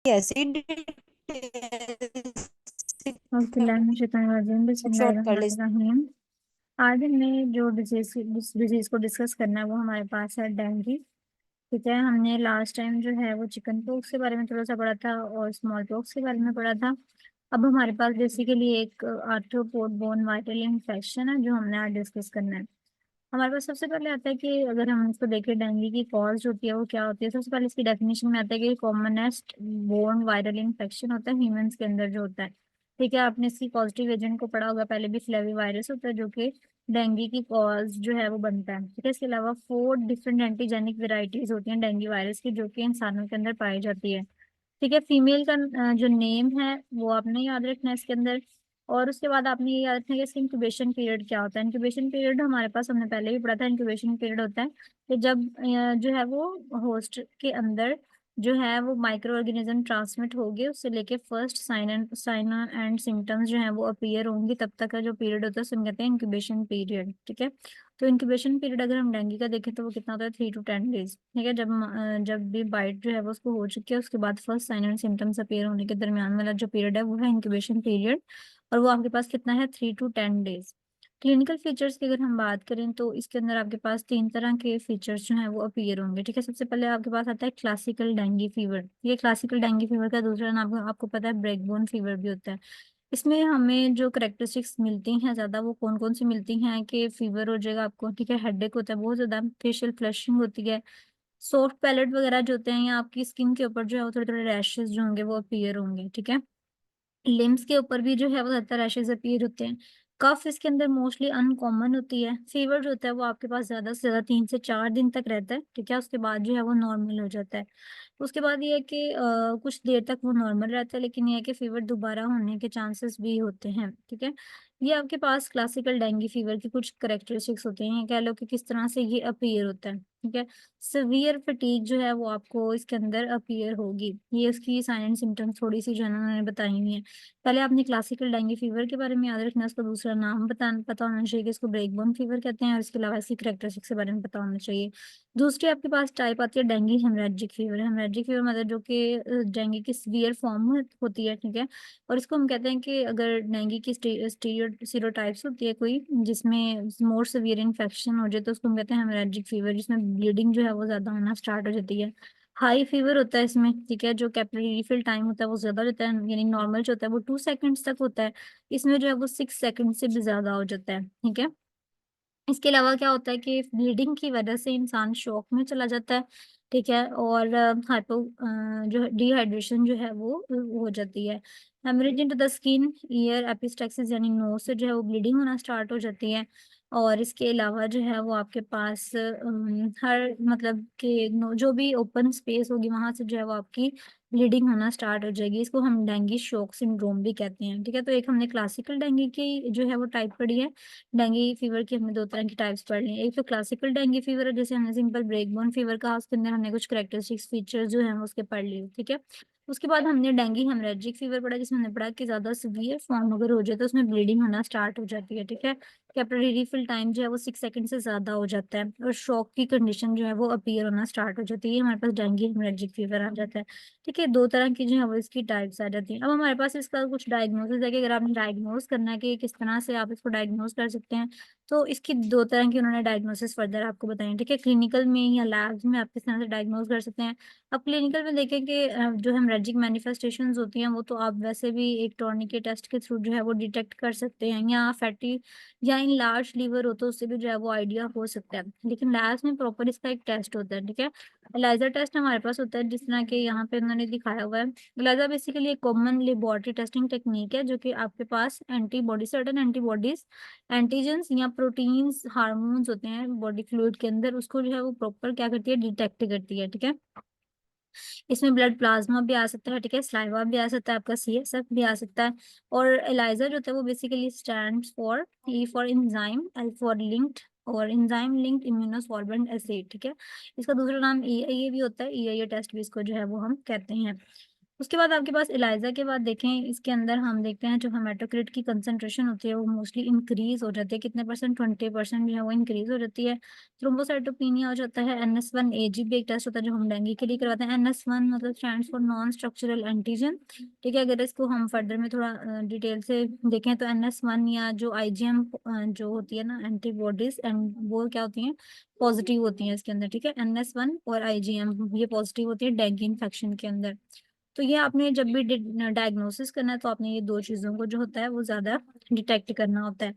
ऐसी शॉर्ट कर ले। बिस्मिल्लाहिर्रहमानिर्रहीम। आज हमने जो डिजीज को डिस्कस करना है वो हमारे पास है डेंगू। ठीक है, हमने लास्ट टाइम जो है वो चिकन पॉक्स के बारे में थोड़ा सा पढ़ा था और स्मॉल पॉक्स के बारे में पढ़ा था। अब हमारे पास बेसिकली एक आर्थ्रोपोड बोन वायरल इन्फेक्शन है जो हमने आज डिस्कस करना है। हमारे पास सबसे पहले आता है कि अगर हम इसको देखें डेंगू की कॉज होती है वो क्या होती है। सबसे पहले इसकी डेफिनेशन में आता है कि कॉमनेस्ट बोर्न वायरल इन्फेक्शन होता है ह्यूमंस के अंदर जो होता है। ठीक है, आपने इसकी पॉजिटिव एजेंट को पढ़ा होगा पहले भी, फ्लेवी वायरस होता है जो कि डेंगू की कॉज जो है वो बनता है। ठीक है, इसके अलावा 4 डिफरेंट एंटीजेनिक वेराइटीज होती हैं डेंगू वायरस की जो कि इंसानों के अंदर पाई जाती है। ठीक है, फीमेल का जो नेम है वो आपने याद रखना है इसके अंदर। और उसके बाद आपने ये याद रखना है कि इसका इंक्यूबेशन पीरियड क्या होता है। इंक्यूबेशन पीरियड हमारे पास हमने पहले भी पढ़ा था। इंक्यूबेशन पीरियड होता है कि जब जो है वो होस्ट के अंदर जो है वो माइक्रो ऑर्गेनिज्म ट्रांसमिट होगी उससे लेके फर्स्ट साइन एंड सिम्टम्स जो है वो अपीयर होंगी, तब तक का जो पीरियड होता है उसे हम कहते हैं इंक्यूबेशन पीरियड। ठीक है, तो इंक्यूबेशन पीरियड अगर हम डेंगू का देखें तो वो कितना होता है, 3 to 10 डेज। ठीक है, जब भी बाइट जो है वो उसको हो चुकी है उसके बाद first sign and symptoms appear होने के दरमियान वाला जो पीरियड है वो है इंक्यूबेशन पीरियड। और वो आपके पास कितना है, 3 to 10 डेज। क्लिनिकल फीचर्स की अगर हम बात करें तो इसके अंदर आपके पास 3 तरह के फीचर्स जो हैं वो अपीयर होंगे। ठीक है, सबसे पहले आपके पास आता है क्लासिकल डेंगू फीवर। ये क्लासिकल डेंगू फीवर का दूसरा नाम आपको पता है ब्रेकबोन फीवर भी होता है। इसमें हमें जो करेक्टरिस्टिक्स मिलती हैं ज्यादा वो कौन कौन सी मिलती हैं कि फीवर हो जाएगा आपको। ठीक है, हेडेक होता है बहुत ज्यादा, फेशियल फ्लशिंग होती है, सॉफ्ट पैलेट वगैरह जो होते हैं या आपकी स्किन के ऊपर जो है वो थोड़े थोड़े रैशेज जो होंगे वो अपीयर होंगे। ठीक है, लिम्स के ऊपर भी जो है वो ज्यादातर रैशेज अपीयर होते हैं। कफ इसके अंदर मोस्टली अनकॉमन होती है। फीवर जो होता है वो आपके पास ज्यादा से ज्यादा 3 से 4 दिन तक रहता है। ठीक है, उसके बाद जो है वो नॉर्मल हो जाता है। उसके बाद ये है कि कुछ देर तक वो नॉर्मल रहता है, लेकिन ये है कि फीवर दोबारा होने के चांसेस भी होते हैं। ठीक है, ये आपके पास क्लासिकल डेंगू फीवर की कुछ करेक्टरिस्टिक्स होते हैं, कह लो कि किस तरह से ये अपीयर होता है। ठीक है, सिवियर फटीग जो है वो आपको इसके अंदर अपीयर होगी। ये उसकी साइन एंड सिम्टम्स थोड़ी सी जो है ना उन्होंने बताई हुई है। पहले आपने क्लासिकल डेंगू फीवर के बारे में याद रखना है, उसका दूसरा नाम पता होना चाहिए कि इसको ब्रेक बोन फीवर कहते हैं, और इसके अलावा इसकी करेक्टरिस्टिक्स के बारे में पता होना चाहिए। दूसरी आपके पास टाइप आती है dengue haemorrhagic fever. Haemorrhagic fever मतलब जो कि डेंगू की सीवियर फॉर्म होती है। ठीक है, और इसको हम कहते हैं कि अगर डेंगू की सीरोटाइप्स होती है कोई जिसमें मोर सीवियर इन्फेक्शन हो जाए तो उसको हम कहते हैं हेमरेजिक फीवर, जिसमें ब्लीडिंग जो है वो ज्यादा होना स्टार्ट हो जाती है। हाई फीवर होता है इसमें। ठीक है, जो कैपिलरी रिफिल टाइम होता है वो ज्यादा रहता है, यानी नॉर्मल जो होता है वो 2 सेकंड्स तक होता है, इसमें जो है वो 6 सेकंड से भी ज्यादा हो जाता है। ठीक है, इसके अलावा क्या होता है कि ब्लीडिंग की वजह से इंसान शॉक में चला जाता है। ठीक है, और हाइपो जो डिहाइड्रेशन जो है वो हो जाती है। Haemorrhage into the skin, ear, epistaxis यानी नोज से जो है वो ब्लीडिंग होना स्टार्ट हो जाती है। और इसके अलावा जो है वो आपके पास हर मतलब कि जो भी ओपन स्पेस होगी वहां से जो है वो आपकी ब्लीडिंग होना स्टार्ट हो जाएगी। इसको हम डेंगू शॉक सिंड्रोम भी कहते हैं। ठीक है, तो एक हमने क्लासिकल डेंगू की जो है वो टाइप पढ़ी है। डेंगू फीवर की हमने 2 तरह की टाइप्स पढ़ ली हैं। एक तो क्लासिकल डेंगू फीवर है जैसे हमने सिंपल ब्रेकबोन फीवर कहा, उसके अंदर हमने कुछ करेक्टरिस्टिक्स फीचर्स जो हैं वो उसके पढ़ लिए। ठीक है, उसके बाद हमने डेंगू हेमरेजिक फीवर पढ़ा जिसमें हमने पढ़ा कि ज्यादा सीवियर फॉर्म अगर हो जाए तो उसमें ब्लीडिंग होना स्टार्ट हो जाती है। ठीक है, कैपिलरी रिफिल टाइम जो है वो 6 सेकंड से ज्यादा हो जाता है और शॉक की कंडीशन जो है वो अपीयर होना स्टार्ट हो जाती है। हमारे पास डेंगू हेमरेजिक फीवर आ जाता है। ठीक है, 2 तरह की जो है वो इसकी टाइप्स आ जाती हैं। अब हमारे पास इसका कुछ डायग्नोसिस है कि अगर आपने डायग्नोस करना है कि किस तरह से आप इसको डायग्नोस कर सकते हैं, तो इसकी 2 तरह की उन्होंने डायग्नोसिस फर्दर आपको बताई। ठीक है, क्लिनिकल में या लैब्स में आप किस तरह से डायग्नोस कर सकते हैं। अब क्लिनिकल में देखें कि जो हेमरेजिक मैनिफेस्टेशंस होती हैं वो तो आप वैसे भी एक टॉर्निकेट टेस्ट के थ्रू जो है वो डिटेक्ट कर सकते हैं, या फैटी या इन लार्ज लीवर हो तो उससे भी जो है वो आइडिया हो सकता है। लेकिन लैब्स में प्रॉपर इसका एक टेस्ट होता है। ठीक है, एलाइजा टेस्ट हमारे पास होता है जिस तरह के यहाँ पे उन्होंने दिखाया हुआ है। एलाइजा बेसिकली एक कॉमन लेबोरेटरी टेस्टिंग टेक्निक है जो कि आपके पास एंटीबॉडी, सर्टेन एंटीबॉडीज, एंटीजेंस या प्रोटीन्स, हार्मोन्स होते हैं बॉडी फ्लूइड के अंदर, उसको जो है वो प्रॉपर क्या करती है, डिटेक्ट करती है। ठीक है, इसमें ब्लड प्लाज्मा भी आ सकता है। ठीक है, स्लाइवा भी आ सकता है, आपका सीएसएफ भी आ सकता है। और एलाइजा जो होता है वो basically stands for, E for enzyme, L for linked और एंजाइम लिंक्ड इम्यूनोसॉल्वेंट एसिड। ठीक है, इसका दूसरा नाम ईआईए भी होता है, ईआईए टेस्ट भी इसको जो है वो हम कहते हैं। उसके बाद आपके पास एलाइजा के बाद देखें, इसके अंदर हम देखते हैं जो हेमाटोक्रिट की कंसंट्रेशन होती है वो मोस्टली इंक्रीज हो जाती है। कितने परसेंट? 20% जो है वो इंक्रीज हो जाती है। थ्रोम्बोसाइटोपिनिया हो जाता है। NS1 AG भी एक टेस्ट होता है जो हम डेंगू के लिए करवाते हैं। NS1 मतलब stands for non structural antigen. ठीक है, अगर इसको हम फर्दर में थोड़ा डिटेल से देखें तो NS1 या जो IgM जो होती है ना एंटीबॉडीज, एंड वो क्या होती है? पॉजिटिव होती है इसके अंदर। ठीक है, NS1 और IgM ये पॉजिटिव होती है डेंगू इन्फेक्शन के अंदर। तो ये आपने जब भी डायग्नोसिस करना है तो आपने ये दो चीज़ों को जो होता है वो ज़्यादा डिटेक्ट करना होता है।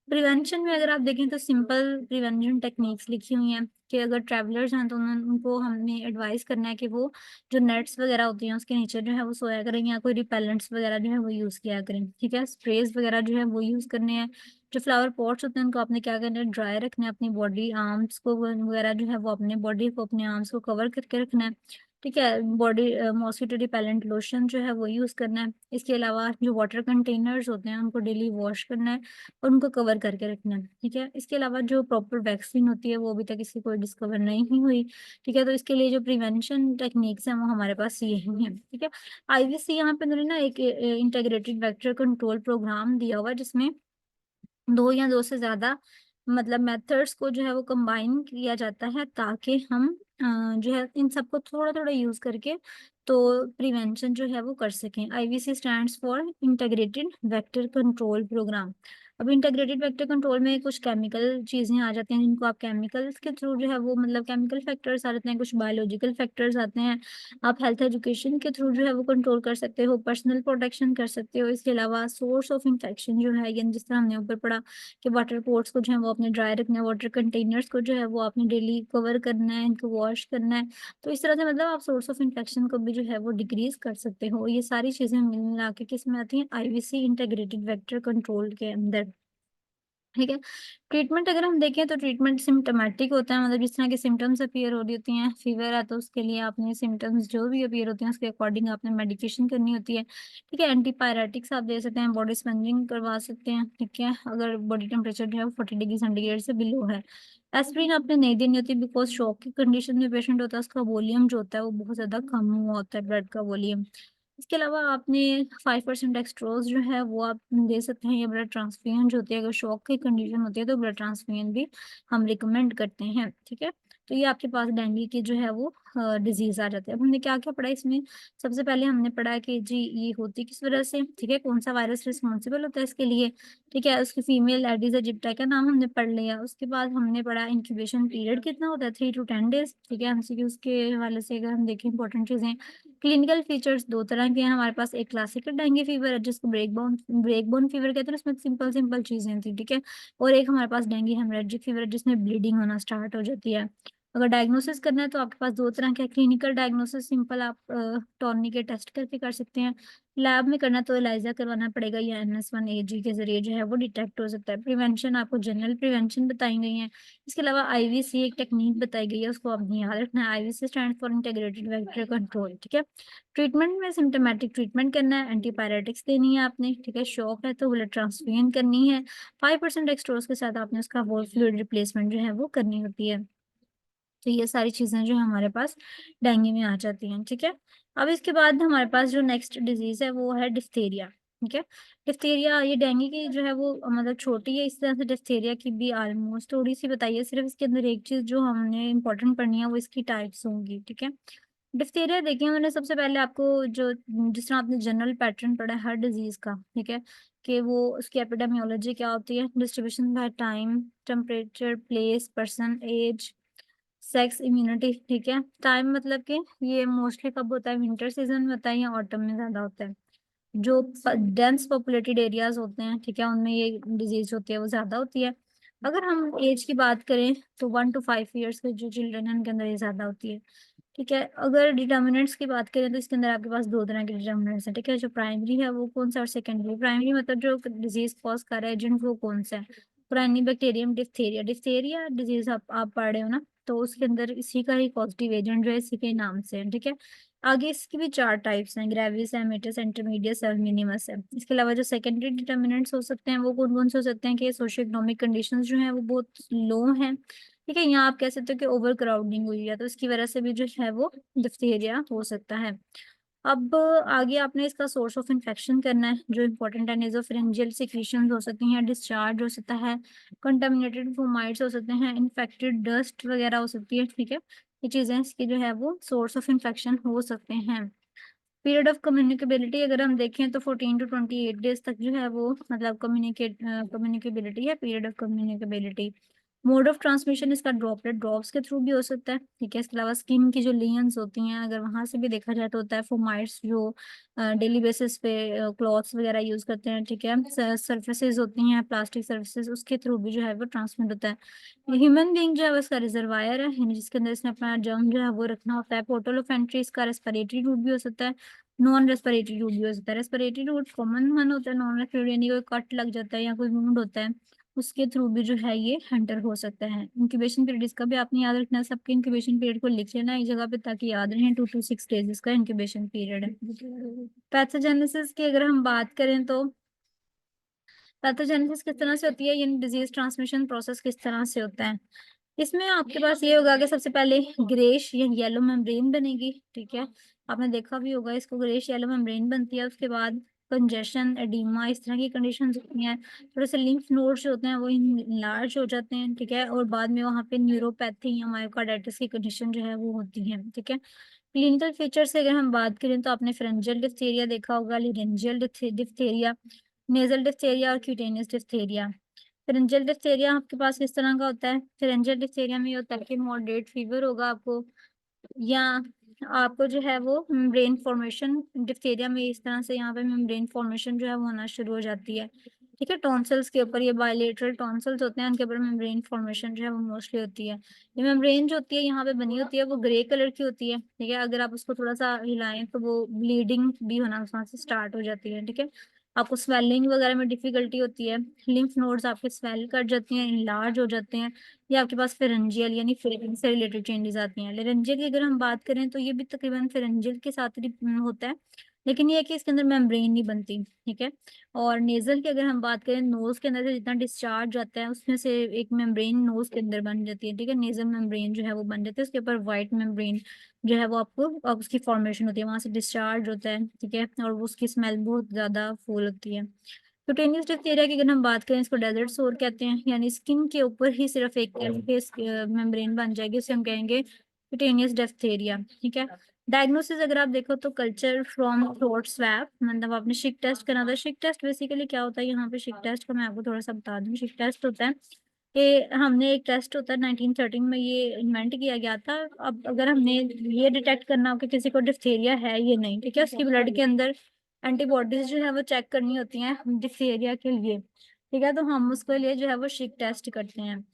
प्रिवेंशन में अगर आप देखें तो सिंपल प्रिवेंशन टेक्निक्स लिखी हुई हैं कि अगर ट्रैवलर्स हैं तो उनको हमने एडवाइस करना है कि वो जो नेट्स वगैरह होती हैं उसके नीचे जो है वो सोया करें, या कोई रिपेलेंट्स वगैरह जो है वो यूज़ किया करें। ठीक है, स्प्रेज वगैरह जो है वो यूज़ करने हैं। जो फ्लावर पॉट्स होते हैं उनको आपने क्या करना है? ड्राई रखना है। अपनी बॉडी आर्म्स को वगैरह जो है वो अपने बॉडी को अपने आर्म्स को कवर करके रखना है। ठीक है, बॉडी मॉस्किटो रिपेलेंट लोशन जो है वो यूज़ करना है। इसके अलावा जो वाटर कंटेनर्स होते हैं उनको डेली वॉश करना है और उनको कवर करके रखना है। ठीक है, इसके अलावा जो प्रॉपर वैक्सीन होती है वो अभी तक इसकी कोई डिस्कवर नहीं हुई। ठीक है, तो इसके लिए जो प्रिवेंशन टेक्निक्स हैं वो हमारे पास यही हैं। ठीक है, IVC यहाँ पे उन्होंने ना एक इंटीग्रेटेड वेक्टर कंट्रोल प्रोग्राम दिया हुआ है जिसमें दो या दो से ज्यादा मतलब मेथड्स को जो है वो कंबाइन किया जाता है ताकि हम जो है इन सबको थोड़ा थोड़ा यूज करके तो प्रिवेंशन जो है वो कर सकें। IVC stands for integrated vector control programme. अब इंटीग्रेटेड वेक्टर कंट्रोल में कुछ केमिकल चीजें आ जाती हैं जिनको आप केमिकल्स के थ्रू जो है वो मतलब केमिकल फैक्टर्स आ जाते हैं, कुछ बायोलॉजिकल फैक्टर्स आते हैं। आप हेल्थ एजुकेशन के थ्रू जो है वो कंट्रोल कर सकते हो, पर्सनल प्रोटेक्शन कर सकते हो। इसके अलावा सोर्स ऑफ इन्फेक्शन जो है, यानी जिस तरह हमने ऊपर पढ़ा कि वाटर पोर्ट्स को जो है वो अपने ड्राई रखना है, वाटर कंटेनर्स को जो है वो आपने डेली कवर करना है, इनको वॉश करना है। तो इस तरह से मतलब आप सोर्स ऑफ इन्फेक्शन को भी जो है वो डिक्रीज कर सकते हो। ये सारी चीजें मिल मिला के किस में आती हैं? IVC इंटीग्रेटेड वेक्टर कंट्रोल के अंदर। ठीक है, ट्रीटमेंट अगर हम देखें तो ट्रीटमेंट सिम्टोमेटिक होता है, मतलब जिस तरह की सिम्टम्स अपीयर हो रही होती हैं, फीवर है तो उसके लिए आपने सिम्टम्स जो भी अपीयर होते हैं उसके अकॉर्डिंग आपने मेडिकेशन करनी होती है। ठीक है, एंटीपायरेटिक्स आप दे सकते हैं, बॉडी स्पंजिंग करवा सकते हैं। ठीक है, अगर बॉडी टेम्परेचर जो है 40 डिग्री सेंटीग्रेड से बिलो है। एस्प्रिन आपने नहीं देनी होती बिकॉज शॉक की कंडीशन में पेशेंट होता है, उसका वॉल्यूम जो होता है वो बहुत ज्यादा कम हुआ होता है, ब्लड का वॉल्यूम। इसके अलावा आपने 5% एक्सट्रोज जो है वो आप दे सकते हैं, या ब्लड ट्रांसफ्यूजन जो होती है, अगर शॉक की कंडीशन होती है तो ब्लड ट्रांसफ्यूजन भी हम रिकमेंड करते हैं। ठीक है, तो ये आपके पास डेंगू की जो है वो डिजीज आ जाती है। अब हमने क्या क्या पढ़ा इसमें? सबसे पहले हमने पढ़ा कि जी ये होती किस वजह से, ठीक है, कौन सा वायरस रिस्पॉन्सिबल होता है इसके लिए। ठीक है, उसकी फीमेल एडिस एजिप्टा का नाम हमने पढ़ लिया। उसके बाद हमने पढ़ा इंक्यूबेशन पीरियड कितना होता है, 3 to 10 डेज। ठीक है, MCQs के हवाले से अगर हम देखें इंपॉर्टेंट चीजें, क्लिनिकल फीचर्स दो तरह के हैं हमारे पास। एक क्लासिकल डेंगू फीवर है जिसको ब्रेक बोन फीवर कहते हैं, उसमें सिंपल सिंपल चीजें थी। ठीक है, और एक हमारे पास डेंगू हेमरेजिक फीवर है जिसमें ब्लीडिंग होना स्टार्ट हो जाती है। अगर डायग्नोसिस करना है तो आपके पास दो तरह के क्लिनिकल डायग्नोसिस, सिंपल आप टॉर्नी के टेस्ट करके कर सकते हैं। लैब में करना तो एलाइजा करवाना पड़ेगा, या NS1 AG के जरिए जो है वो डिटेक्ट हो सकता है। प्रिवेंशन आपको जनरल प्रिवेंशन बताई गई है। इसके अलावा IVC एक टेक्निक बताई गई है, उसको आपने याद रखना है। IVC stand for integrated vector control. ठीक है, ट्रीटमेंट में सिम्टोमेटिक ट्रीटमेंट करना है, एंटीपायरेटिक्स देनी है आपने। ठीक है, शॉक है तो ब्लड ट्रांसफ्यूजन करनी है। 5% एक्सट्रोज के साथ आपने उसका वॉल फ्लूइड रिप्लेसमेंट जो है वो करनी होती है। तो ये सारी चीजें जो हमारे पास डेंगू में आ जाती हैं। ठीक है, अब इसके बाद हमारे पास जो नेक्स्ट डिजीज है वो है डिphtheria। ठीक है, डिphtheria ये डेंगू की जो है वो मतलब छोटी है, इस तरह से डिphtheria की भी ऑलमोस्ट थोड़ी सी बताइए। सिर्फ इसके अंदर एक चीज जो हमने इंपॉर्टेंट पढ़नी है वो इसकी टाइप्स होंगी। ठीक है, डिphtheria देखिए मैंने सबसे पहले आपको जो जिस तरह आपने जनरल पैटर्न पढ़ा है हर डिजीज का, ठीक है, कि वो उसकी एपिडेमियोलॉजी क्या होती है, distribution by time, temperature, place, person, age, sex, immunity. ठीक है, टाइम मतलब कि ये मोस्टली कब होता है? विंटर सीजन में होता है या ऑटम में ज्यादा होता है? जो डेंस पॉपुलेटेड एरियाज होते हैं, ठीक है, उनमें ये डिजीज होती है वो ज्यादा होती है। अगर हम एज की बात करें तो 1 to 5 ईयर्स के जो चिल्ड्रन हैं उनके अंदर ये ज्यादा होती है। ठीक है, अगर डिटर्मिनेंट्स की बात करें तो इसके अंदर आपके पास दो तरह के डिटर्मिनेंट्स हैं। ठीक है, जो प्राइमरी है वो कौन सा, और सेकेंडरी। प्राइमरी मतलब जो डिजीज कॉज कर रहा है एजेंट वो कौन सा है? Primary bacterium diphtheria. Diphtheria disease आप पढ़ रहे हो ना, तो उसके अंदर इसी का ही पॉजिटिव एजेंट जो है इसी के नाम से है। ठीक है, आगे इसकी भी 4 टाइप्स हैं, ग्रेविस, एमिटस, इंटरमीडिएट और मिनिमस है। इसके अलावा जो सेकेंडरी डिटर्मिनेंट्स हो सकते हैं वो कौन कौन से हो सकते हैं कि सोशियो इकोनॉमिक कंडीशंस जो हैं वो बहुत लो हैं। ठीक है, यहाँ आप कह सकते हो कि ओवर क्राउडिंग हुई है तो इसकी वजह से भी जो है वो डिप्थीरिया हो सकता है। अब आगे आपने इसका सोर्स ऑफ इन्फेक्शन करना है जो इम्पोर्टेंट है। नेजोफेरेंजियल सिक्रीशंस हो सकती हैं, डिस्चार्ज हो सकता है, कंटामिनेटेड फोमाइट्स हो सकते हैं, इन्फेक्टेड डस्ट वगैरह हो सकती है, ठीक है। ये चीजें इसकी जो है वो सोर्स ऑफ इन्फेक्शन हो सकते हैं। पीरियड ऑफ कम्युनिकेबिलिटी अगर हम देखें तो 14 to 28 डेज तक जो है वो मतलब कम्युनिकेबिलिटी है, period of communicability. Mode of transmission इसका ड्रॉपलेट ड्रॉप्स के थ्रू भी हो सकता है, ठीक है। इसके अलावा स्किन की जो लेयर्स होती हैं अगर वहां से भी देखा जाए तो होता है। फोमाइट्स जो डेली बेसिस पे क्लॉथ्स वगैरह यूज करते हैं, ठीक है, सर्फेसिस होती हैं प्लास्टिक सर्फेसिस, उसके थ्रू भी जो है वो ट्रांसमिट होता है। ह्यूमन बीइंग जो है वो इसका रिजर्वायर है, यानी जिसके अंदर इसने अपना जर्म जो है वो रखना होता है। पोर्टल ऑफ एंट्री इसका रेस्पिरेटरी रूट भी हो सकता है, नॉन रेस्पिरेटरी रूट भी हो सकता है। रेस्पिरेटरी रूट कॉमन वन होता है, नॉन रेस्पिरेटरी यानी कोई कट लग जाता है या कोई वुंड होता है उसके थ्रू भी जो है ये एंटर हो सकता है। इंक्यूबेशन पीरियड इसका भी आपने याद रखना है, सबके इंक्यूबेशन पीरियड को लिख लेना है एक जगह पे ताकि याद रहे। 2 to 6 डेज इसका इंक्यूबेशन पीरियड है। पैथोजेनेसिस की अगर हम बात करें तो पैथोजेनेसिस किस तरह से होती है, यानी डिजीज ट्रांसमिशन प्रोसेस किस तरह से होता है। इसमें आपके पास ये होगा कि सबसे पहले ग्रेश या येलो मेम्ब्रेन बनेगी, ठीक है। आपने देखा भी होगा इसको, ग्रेश येलो मेम्ब्रेन बनती है। उसके बाद कंजेशन, एडिमा, इस तरह की कंडीशंस होती हैं। थोड़े से लिम्फ नोड्स जो होते हैं वो लार्ज हो जाते हैं, ठीक है। और बाद में वहाँ पे न्यूरोपैथी या मायोकार्डाइटिस की कंडीशन जो है वो होती है, ठीक है। क्लिनिकल फीचर से अगर हम बात करें तो आपने फेरेंजियल डिप्थीरिया देखा होगा, लेरेंजियल डिप्थीरिया, नेजल डिप्थीरिया और क्यूटेनियस डिप्थीरिया। फेरेंजियल डिप्थीरिया आपके पास किस तरह का होता है, फेरेंजियल डिप्थीरिया में ये होता है कि मॉडरेट फीवर होगा आपको, या आपको जो है वो मेम्ब्रेन फॉर्मेशन डिप्थीरिया में इस तरह से यहाँ पे मेम्ब्रेन फॉर्मेशन जो है वो होना शुरू हो जाती है, ठीक है। टॉन्सिल्स के ऊपर, ये बायलेटरल टॉन्सिल्स होते हैं उनके ऊपर मेम्ब्रेन फॉर्मेशन जो है वो मोस्टली होती है। ये मेम्ब्रेन जो होती है यहाँ पे बनी होती है वो ग्रे कलर की होती है, ठीक है। अगर आप उसको थोड़ा सा हिलाएं तो वो ब्लीडिंग भी होना वहां से स्टार्ट हो जाती है, ठीक है। आपको स्वेलिंग वगैरह में डिफिकल्टी होती है, लिम्फ नोड्स आपके स्वेल कर जाती हैं, इनलार्ज हो जाते हैं। ये आपके पास फेरेंजियल यानी फेरेंजियल से रिलेटेड चेंजेस आती हैं। लेरेंजियल की अगर हम बात करें तो ये भी तकरीबन फेरेंजियल के साथ ही होता है, लेकिन ये है कि इसके अंदर मेम्ब्रेन नहीं बनती, ठीक है। और नेजल की अगर हम बात करें, नोज के अंदर से जितना डिस्चार्ज जाता है उसमें से एक मेम्ब्रेन नोज के अंदर बन जाती है, ठीक है। नेजल मेम्ब्रेन जो है वो बन जाती है, उसके ऊपर व्हाइट मेम्ब्रेन जो है वो आपको अब उसकी फॉर्मेशन होती है, वहां से डिस्चार्ज होता है, ठीक है। और वो उसकी स्मेल बहुत ज्यादा फूल होती है। क्यूटेनियस डिप्थीरिया की अगर हम बात करें, इसको डेजर्ट सोर कहते हैं, यानी स्किन के ऊपर ही सिर्फ एक फेस मेम्ब्रेन बन जाएगी, उसे हम कहेंगे क्यूटेनियस डिप्थीरिया, ठीक है। डायग्नोसिस अगर आप देखो तो कल्चर फ्रॉम थ्रोट स्वैब, मतलब आपने शिक टेस्ट करना था। शिक टेस्ट बेसिकली क्या होता है, यहाँ पे शिक टेस्ट का मैं आपको थोड़ा सा बता दूं। शिक टेस्ट होता है कि हमने एक टेस्ट होता है 1913 में ये इन्वेंट किया गया था। अब अगर हमने ये डिटेक्ट करना हो कि किसी को डिप्थीरिया है ये नहीं, ठीक है, उसकी ब्लड के अंदर एंटीबॉडीज जो है वो चेक करनी होती हैं डिप्थीरिया के लिए, ठीक है। तो हम उसके लिए जो है वो शिक टेस्ट करते हैं,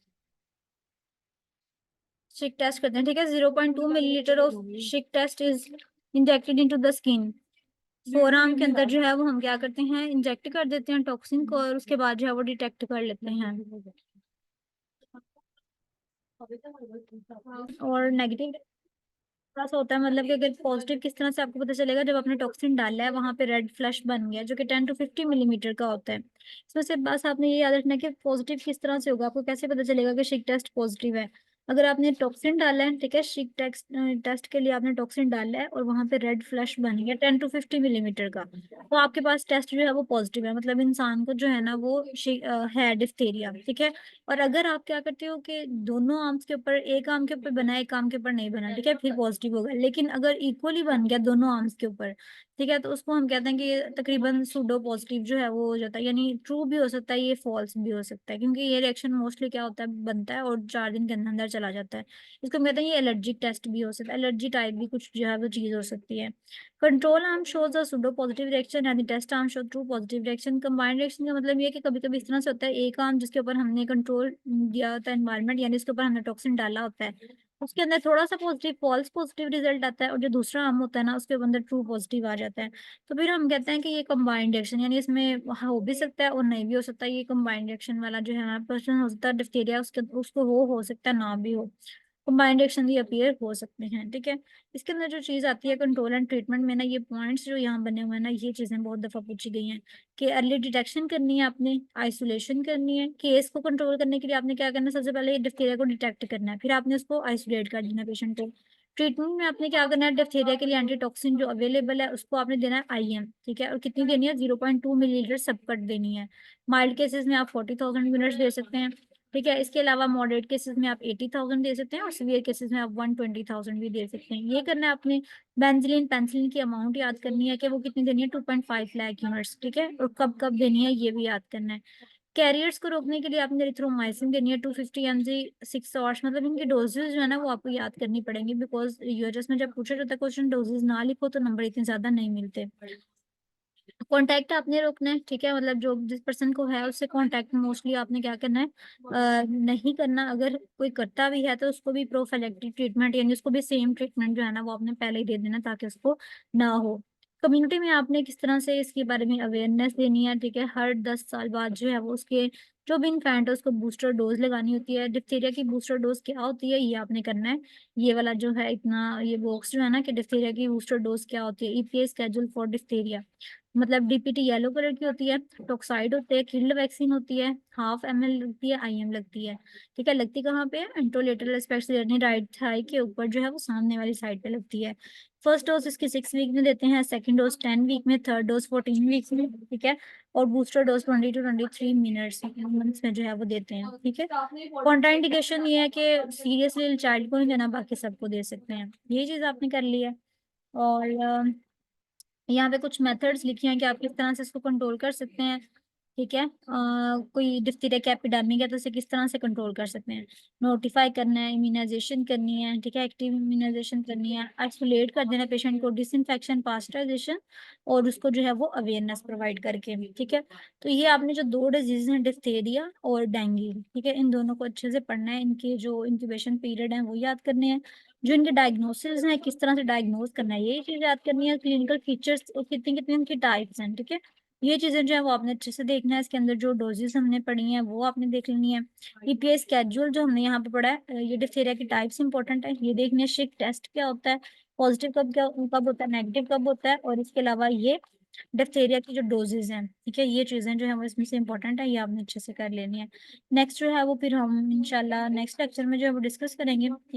शिक टेस्ट करते हैं, ठीक है। 0.2 millilitre of Schick test is injected into the skin. Forearm के अंदर जो है वो हम क्या करते हैं, इंजेक्ट कर देते हैं टॉक्सिन को, और उसके बाद जो है वो डिटेक्ट कर लेते हैं। और नेगेटिव थोड़ा सा होता है, मतलब कि अगर पॉजिटिव किस तरह से आपको पता चलेगा, जब आपने टॉक्सिन डाला है वहां पे रेड फ्लैश बन गया जो कि 10 to 50 मिलीमीटर का होता है। इसमें से बस आपने ये याद रखना है कि पॉजिटिव किस तरह से होगा, आपको कैसे पता चलेगा कि शिक टेस्ट पॉजिटिव है। अगर आपने टॉक्सिन डाला है, ठीक है, शिक टेस्ट टेस्ट के लिए आपने टॉक्सिन डाला है और वहां पे रेड फ्लैश बन गया 10 to 50 मिलीमीटर का, तो आपके पास टेस्ट जो है वो पॉजिटिव है, मतलब इंसान को जो है ना वो है डिप्थीरिया, ठीक है। और अगर आप क्या करते हो कि दोनों आर्म्स के ऊपर, एक आर्म के ऊपर बना एक आर्म के ऊपर नहीं बना, ठीक है, फिर पॉजिटिव होगा। लेकिन अगर इक्वली बन गया दोनों आर्म्स के ऊपर, ठीक है, तो उसको हम कहते हैं कि ये तकरीबन सूडो पॉजिटिव जो है वो हो जाता है, यानी ट्रू भी हो सकता है ये फॉल्स भी हो सकता है, क्योंकि ये रिएक्शन मोस्टली क्या होता है बनता है और 4 दिन के अंदर अंदर चला जाता है। इसको हम कहते हैं ये एलर्जिक टेस्ट भी हो सकता है, एलर्जी टाइप भी कुछ जो है वो चीज हो सकती है। Control arm shows a pseudo positive reaction and test arm show true positive reaction. Combined reaction का मतलब ये है कि कभी कभी इस तरह से होता है, एक आर्म जिसके ऊपर हमने कंट्रोल दिया होता है एनवायरनमेंट, यानी उसके ऊपर हमने टॉक्सिन डाला होता है, उसके अंदर थोड़ा सा पॉजिटिव फॉल्स पॉजिटिव रिजल्ट आता है, और जो दूसरा आर्म होता है ना उसके अंदर ट्रू पॉजिटिव आ जाता है। तो फिर हम कहते हैं कि ये कंबाइंड रिएक्शन, यानी इसमें हो भी सकता है और नहीं भी हो सकता। ये कंबाइंड रिएक्शन वाला जो है हमारा पर्सन हो सकता है डिप्थीरिया, उसके उसको हो सकता है ना भी हो, कंबाइंड रिएक्शन भी अपीयर हो सकते हैं, ठीक है। इसके अंदर जो चीज आती है कंट्रोल एंड ट्रीटमेंट में ना, ये पॉइंट्स जो यहाँ बने हुए हैं ना, ये चीजें बहुत दफा पूछी गई हैं कि अर्ली डिटेक्शन करनी है आपने, आइसोलेशन करनी है, केस को कंट्रोल करने के लिए आपने क्या करना है, सबसे पहले डिप्थीरिया को डिटेक्ट करना है, फिर आपने उसको आइसोलेट कर देना पेशेंट को। ट्रीटमेंट में आपने क्या करना है, डिप्थीरिया के लिए एंटीटॉक्सिन जो अवेलेबल है उसको आपने देना है IM, ठीक है, और कितनी देनी है, 0.2 मिलीलीटर सबकट देनी है। माइल्ड केसेस में आप 40,000 यूनिट्स दे सकते हैं, ठीक है। इसके अलावा मॉडरेट केसेस में आप 80,000 दे सकते हैं, और सीवियर केसेस में आप 120,000 भी दे सकते हैं। ये करना है आपने। बेंजिलिन पेंसिलिन की अमाउंट याद करनी है कि वो कितनी देनी है, 2.5 लाख यूनिट्स, ठीक है, और कब कब देनी है ये भी याद करना है। कैरियर्स को रोकने के लिए आपने एरिथ्रोमाइसिन देनी है 250 mg 6 आवर्स, मतलब इनके डोजेज जो है ना वो आपको याद करनी पड़ेंगी, बिकॉज यूएचएस में जब पूछा जाता है क्वेश्चन डोजेज ना लिखो तो नंबर इतने ज्यादा नहीं मिलते। कांटेक्ट आपने रोकना है, ठीक है, मतलब जो जिस पर्सन को है उससे कांटेक्ट मोस्टली आपने क्या करना है, नहीं करना। अगर कोई करता भी है तो उसको भी प्रोफाइलेक्टिक ट्रीटमेंट यानी उसको भी सेम ट्रीटमेंट जो है ना वो आपने पहले ही दे देना ताकि उसको ना हो। कम्युनिटी में आपने किस तरह से इसके बारे में अवेयरनेस देनी है, ठीक है, हर 10 साल बाद जो है वो उसके जो भी इन्फेंट है उसको बूस्टर डोज लगानी होती है। डिप्थीरिया की बूस्टर डोज क्या होती है ये आपने करना है। ये वाला जो है इतना ये बॉक्स जो है ना कि डिप्थीरिया की बूस्टर डोज क्या होती है, EPA स्केड्यूल फॉर डिप्थीरिया, मतलब DPT येलो कलर की होती है, टॉक्साइड होते हैं, किल्ड वैक्सीन होती है, 0.5 ml लगती है, IM लगती है, ठीक है। लगती कहाँ पे है, इंट्रोलेटरल स्पेक्स राइट थाई के ऊपर जो है वो सामने वाली साइड पे लगती है। फर्स्ट डोज इसकी 6 वीक में देते हैं, सेकंड डोज 10 वीक में, थर्ड डोज 14 वीक्स में, ठीक है, और booster dose 20 to 23 minutes months में जो है वो देते हैं, ठीक है। कॉन्ट्राइंडिकेशन ये है कि सीरियसली चाइल्ड को नहीं देना, बाकी सबको दे सकते हैं। ये चीज आपने कर ली है। और यहाँ पे कुछ मेथड्स लिखी हैं कि आप किस तरह से इसको कंट्रोल कर सकते हैं, ठीक है। कोई डिप्थीरिया की एपिडेमिक है तो इसे किस तरह से कंट्रोल कर सकते हैं, नोटिफाई करना है, इम्यूनाइजेशन करनी है, ठीक है, एक्टिव इम्यूनाइजेशन करनी है, आइसोलेट कर देना पेशेंट को, डिसइंफेक्शन, पास्टराइजेशन, और उसको जो है वो अवेयरनेस प्रोवाइड करके, ठीक है। तो ये आपने जो दो डिजीज हैं डिप्थीरिया और डेंगू, ठीक है, इन दोनों को अच्छे से पढ़ना है, इनके जो इंक्यूबेशन पीरियड है वो याद करने हैं, जो इनके डायग्नोसिस हैं किस तरह से डायग्नोस करना है ये चीज याद करनी है, क्लिनिकल फीचर्स और कितनी कितनी उनकी टाइप्स हैं, ठीक है। ये चीजें जो है वो आपने अच्छे से देखना है। इसके अंदर जो डोजेस हमने पढ़ी हैं वो आपने देख लेनी है। EPA स्केड्यूल जो हमने यहाँ पे पढ़ा है, ये डिप्थीरिया की टाइप्स इंपॉर्टेंट है, ये देखनी है। शिक टेस्ट क्या होता है, पॉजिटिव कब होता है, नेगेटिव कब होता है, और इसके अलावा ये डिप्थीरिया की जो डोजेज हैं, ठीक है, ये चीजें जो है वो इसमें से इंपॉर्टेंट है, ये आपने अच्छे से कर लेनी है। नेक्स्ट जो है वो फिर हम इंशाल्लाह नेक्स्ट लेक्चर में जो है वो डिस्कस करेंगे, ठीक है।